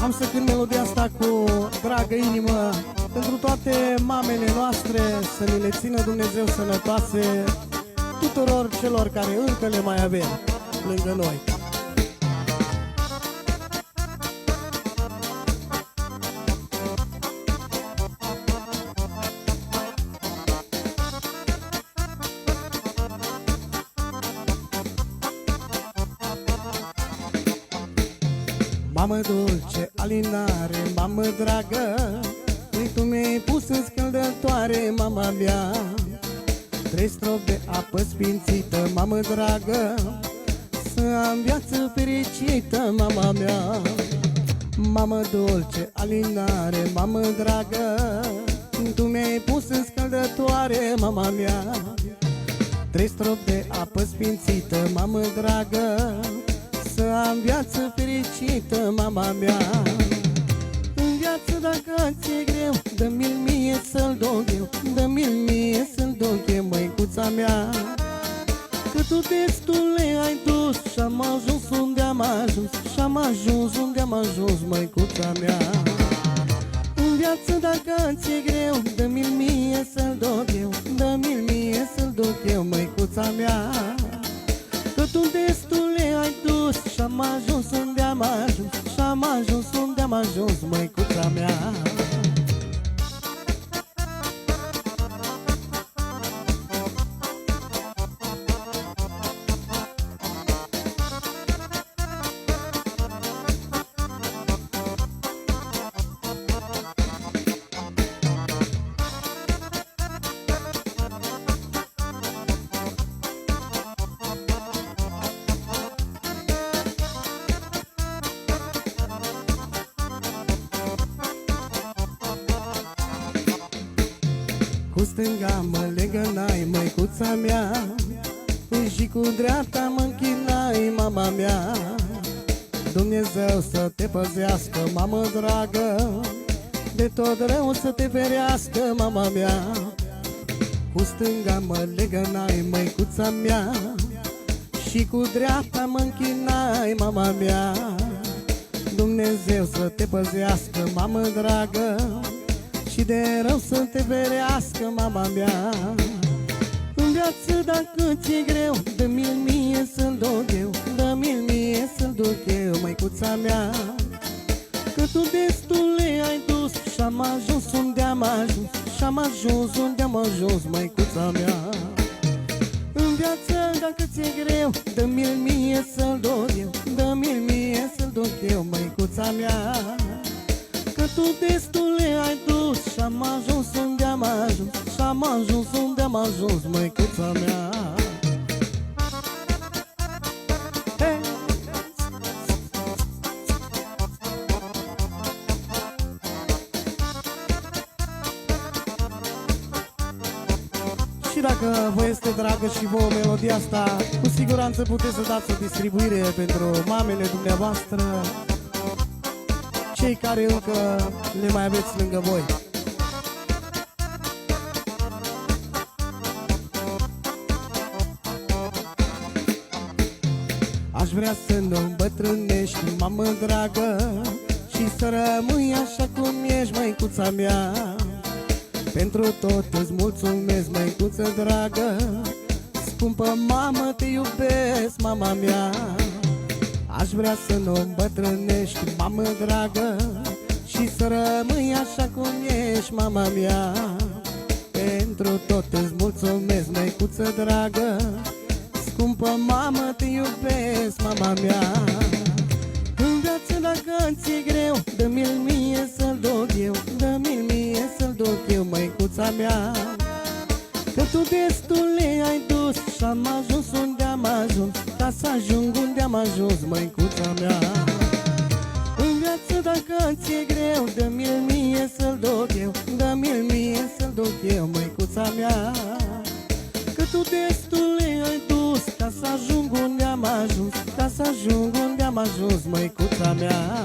Am să cânt melodia asta cu dragă inimă pentru toate mamele noastre, să ni le țină Dumnezeu sănătoase, tuturor celor care încă le mai avem lângă noi. Mamă dulce, alinare, mamă dragă, păi tu mi-ai pus în scăldătoare, mama mea. 3 stropi de apă sfințită, mamă dragă, să am viață fericită, mama mea. Mamă dulce, alinare, mamă dragă, tu mi-ai pus în scăldătoare, mama mea. 3 stropi de apă sfințită, mamă dragă, să am viață fericită, mama mea. În viață dacă ți-e greu, dă-mi-l mie să-l duc eu, dă-mi-l mie să-l duc eu, măicuța mea. Că tu destule ai dus și-am ajuns unde am ajuns, și-am ajuns unde am ajuns, măicuța mea. În viață dacă ți-e greu, dă-mi-l mie să-l duc eu, dă-mi-l mie să-l duc eu, măicuța mea. Că tu destule ai dus și-am ajuns unde am ajuns, și-am ajuns unde am ajuns, măicuța mea. Cu stânga mă legănai, măicuța mea, și cu dreapta mă închinai, mama mea. Dumnezeu să te păzească, mamă dragă, de tot rău să te ferească, mama mea. Cu stânga mă legănai, măicuța mea, și cu dreapta mă închinai, mama mea. Dumnezeu să te păzească, mamă dragă, și de rău să te ferească, mama mea. În viață dacă ți-e greu, dă-mi-l mie să-l duc eu, dă-mi-l mie să-l duc eu, măicuța mea. Că tu destule ai dus și-am ajuns unde am ajuns, și-am ajuns unde am ajuns, măicuța mea. În viață dacă ți-e greu, dă-mi-l mie să-l duc eu, dă-mi-l mie să-l duc eu, măicuța mea. Că tu destule ai dus și-am ajuns unde am ajuns, și-am ajuns unde am ajuns, măicuța mea. Hey! Și dacă vă este dragă și vouă melodia asta, cu siguranță puteți să dați o distribuire pentru mamele dumneavoastră, cei care încă le mai aveți lângă voi. Aș vrea să nu îmbătrânești, mamă dragă, și să rămâi așa cum ești, măicuța mea. Pentru tot îți mulțumesc, măicuță dragă, scumpă mamă, te iubesc, mama mea. Aș vrea să nu îmbătrânești, mamă dragă, și să rămâi așa cum ești, mama mea. Pentru tot îți mulțumesc, măicuță dragă, scumpă mamă, te iubesc, mama mea. În viață dacă ți-e greu, dă-mi-l mie să-l duc eu, dă-mi-l mie să-l duc eu, măicuța mea. Că tu destule ai dus și-am ajuns unde am ajuns, ca să ajung unde am ajuns, măicuța mea. În viață dacă ți-e greu, dă-mi-l mie să-l duc eu, dă-mi-l mie să-l duc eu, măicuța mea. Că tu destule ai dus ca să ajung unde am ajuns, ca să ajung unde am ajuns, măicuța mea.